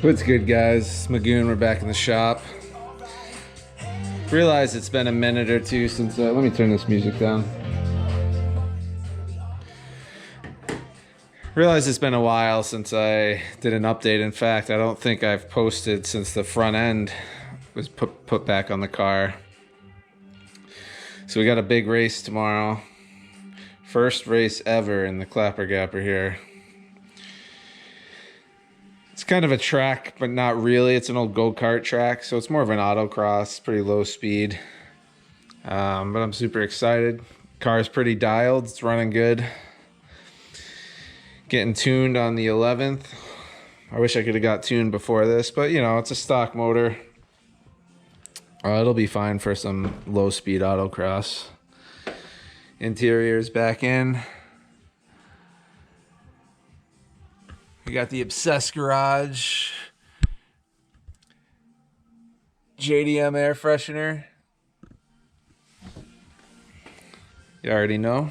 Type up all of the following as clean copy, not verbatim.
What's good, guys? Magoon, we're back in the shop. Realize it's been a minute or two since let me turn this music down. Realize it's been a while since I did an update. In fact, I don't think I've posted since the front end was put back on the car. So we got a big race tomorrow. First race ever in the Clapper Gapper here. It's kind of a track, but not really. It's an old go-kart track, so it's more of an autocross, pretty low speed. But I'm super excited. Car's pretty dialed, it's running good. Getting tuned on the 11th. I wish I could have got tuned before this, but you know, it's a stock motor. It'll be fine for some low-speed autocross. Interior's back in. We got the Obsessed Garage JDM air freshener. You already know.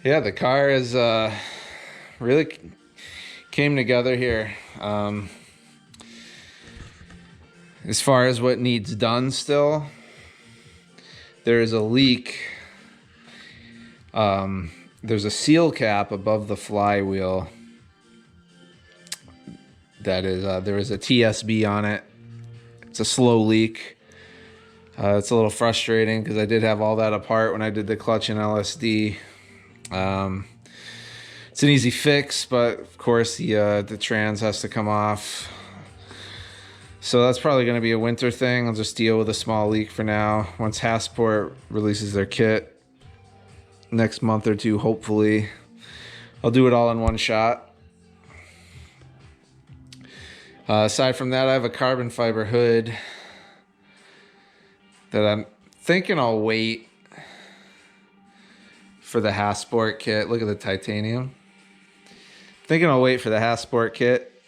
Yeah, the car is really came together here. As far as what needs done still, there is a leak. There's a seal cap above the flywheel that is there is a TSB on it. It's a slow leak. It's a little frustrating because I did have all that apart when I did the clutch and LSD. It's an easy fix, but of course the trans has to come off. So that's probably going to be a winter thing. I'll just deal with a small leak for now. Once Hassport releases their kit next month or two, hopefully, I'll do it all in one shot. Aside from that, I have a carbon fiber hood that I'm thinking I'll wait for the Hassport kit. Look at the titanium. Thinking I'll wait for the Hassport kit,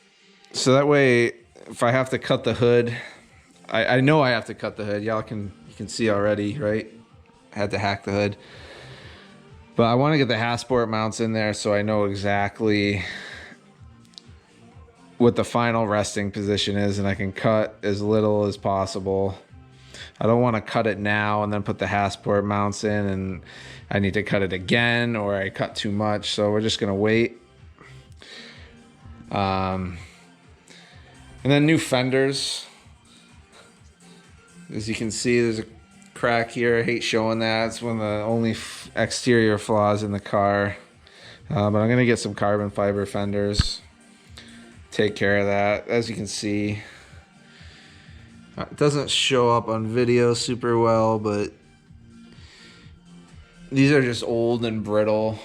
so that way if I have to cut the hood, I know I have to cut the hood. You can see already, right? I had to hack the hood. But I want to get the Hassport mounts in there so I know exactly what the final resting position is, and I can cut as little as possible. I don't want to cut it now and then put the Hassport mounts in and I need to cut it again, or I cut too much. So we're just going to wait. And then new fenders. As you can see, there's a crack here. I hate showing that. It's one of the only exterior flaws in the car. But I'm going to get some carbon fiber fenders. Take care of that. As you can see, it doesn't show up on video super well, but these are just old and brittle.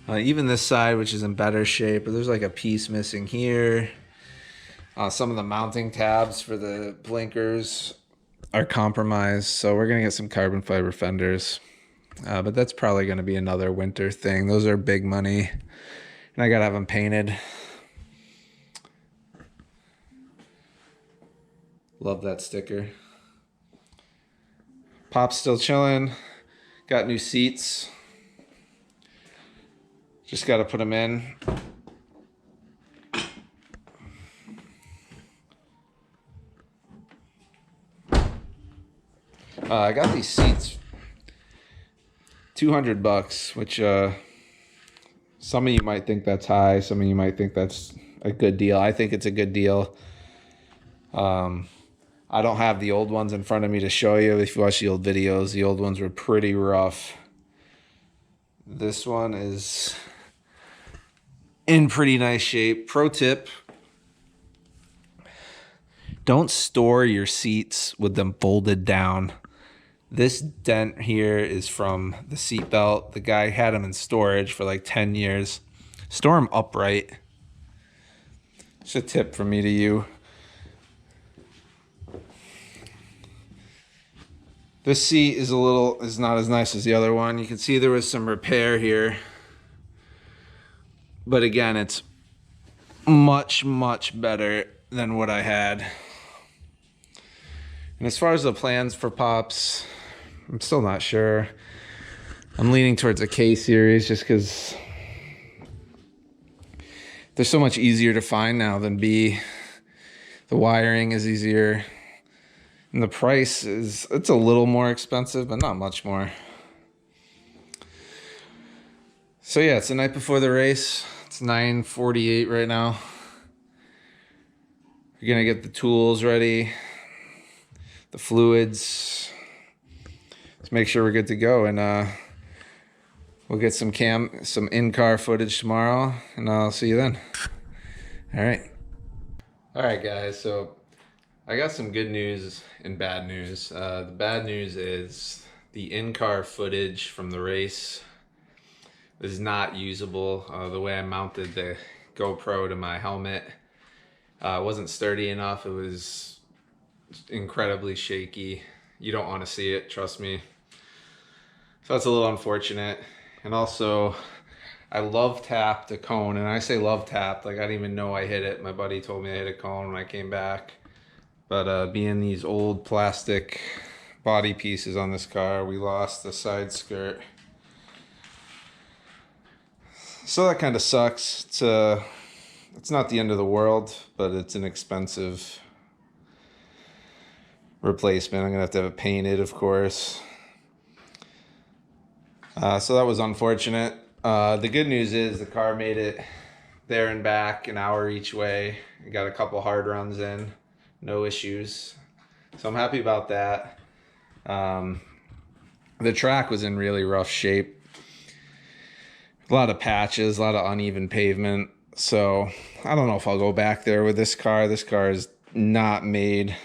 Even this side, which is in better shape, but there's like a piece missing here. Some of the mounting tabs for the blinkers are compromised, so we're gonna get some carbon fiber fenders. But that's probably gonna be another winter thing. Those are big money, and I gotta have them painted. Love that sticker. Pop's still chilling. Got new seats. Just got to put them in. I got these seats, $200, which some of you might think that's high. Some of you might think that's a good deal. I think it's a good deal. I don't have the old ones in front of me to show you. If you watch the old videos, the old ones were pretty rough. This one is in pretty nice shape. Pro tip: don't store your seats with them folded down. This dent here is from the seat belt. The guy had them in storage for like 10 years. Store them upright. It's a tip from me to you. This seat is not as nice as the other one. You can see there was some repair here. But again, it's much, much better than what I had. And as far as the plans for Pops, I'm still not sure. I'm leaning towards a K series just because they're so much easier to find now than B. The wiring is easier. And the price it's a little more expensive, but not much more. So yeah, it's the night before the race. It's 9:48 right now. We're gonna get the tools ready, the fluids. Let's make sure we're good to go, and we'll get some in-car footage tomorrow, and I'll see you then. All right, guys. So I got some good news and bad news. The bad news is the in-car footage from the race is not usable. The way I mounted the GoPro to my helmet wasn't sturdy enough. It was incredibly shaky. You don't want to see it, trust me. So that's a little unfortunate. And also, I love tapped a cone, and I say love tapped, like I didn't even know I hit it. My buddy told me I hit a cone when I came back. But being these old plastic body pieces on this car, we lost the side skirt. So that kind of sucks. It's not the end of the world, but it's an expensive replacement. I'm gonna have to have it painted, of course. So that was unfortunate. The good news is the car made it there and back an hour each way. I got a couple hard runs in, no issues. So I'm happy about that. The track was in really rough shape. A lot of patches, a lot of uneven pavement. So I don't know if I'll go back there with this car. This car is not made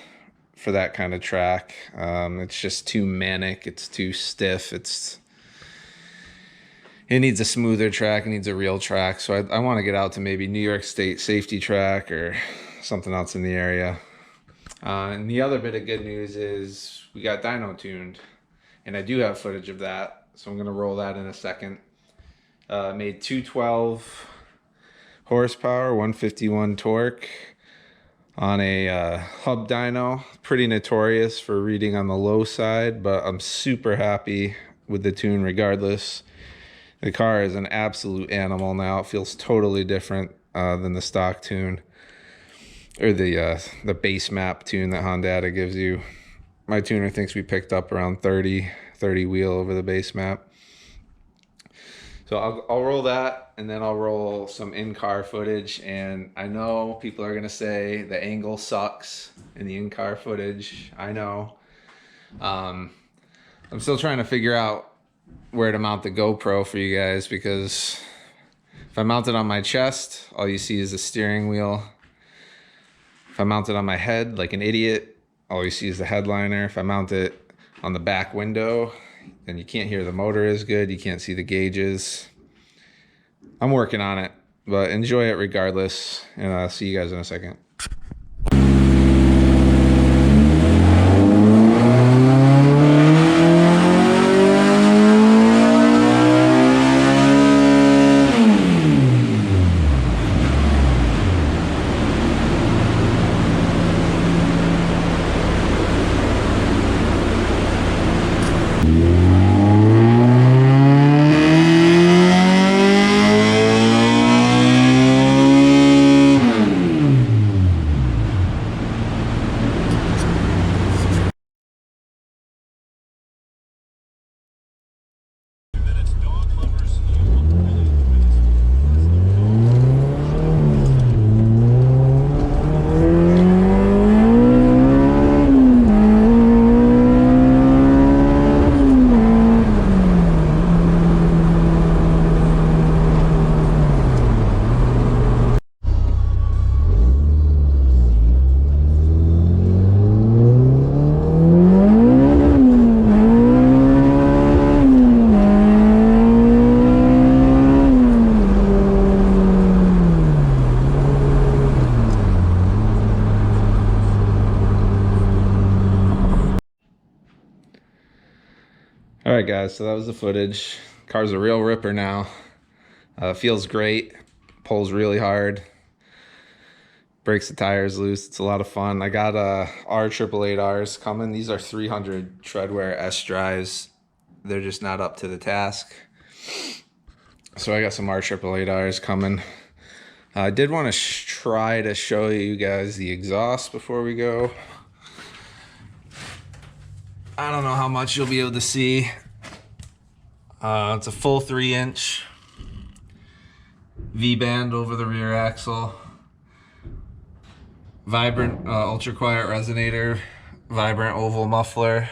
for that kind of track. It's just too manic. It's too stiff. It needs a smoother track. It needs a real track. So I want to get out to maybe New York State safety track or something else in the area. And the other bit of good news is we got dyno tuned, and I do have footage of that. So I'm going to roll that in a second. Made 212 horsepower, 151 torque on a hub dyno. Pretty notorious for reading on the low side, but I'm super happy with the tune regardless. The car is an absolute animal now. It feels totally different than the stock tune, or the base map tune that Honda gives you. My tuner thinks we picked up around 30 wheel over the base map. So I'll roll that, and then I'll roll some in-car footage. And I know people are gonna say the angle sucks in the in-car footage. I know. I'm still trying to figure out where to mount the GoPro for you guys, because if I mount it on my chest, all you see is the steering wheel. If I mount it on my head like an idiot, all you see is the headliner. If I mount it on the back window, then you can't hear the motor as good. You can't see the gauges. I'm working on it, but enjoy it regardless. And I'll see you guys in a second. All right, guys, so that was the footage. Car's a real ripper now. Feels great, pulls really hard. breaks the tires loose. It's a lot of fun. I got R888Rs coming. These are 300 treadwear S drives. They're just not up to the task. So I got some R888Rs coming. I did want to try to show you guys the exhaust before we go. I don't know how much you'll be able to see. It's a full 3-inch V-band over the rear axle. Vibrant ultra quiet resonator, vibrant oval muffler,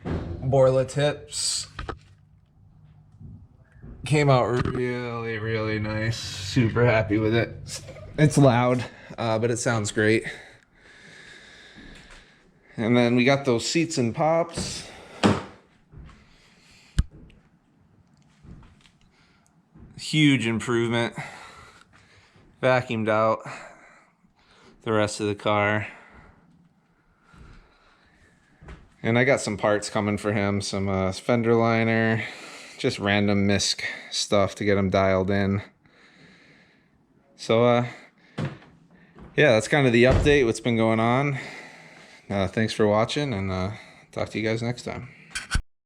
Borla tips. Came out really, really nice. Super happy with it. It's loud, but it sounds great. And then we got those seats and pops. Huge improvement. Vacuumed out the rest of the car. And I got some parts coming for him, some fender liner, just random misc stuff to get him dialed in. So yeah, that's kind of the update, what's been going on. Thanks for watching, and talk to you guys next time.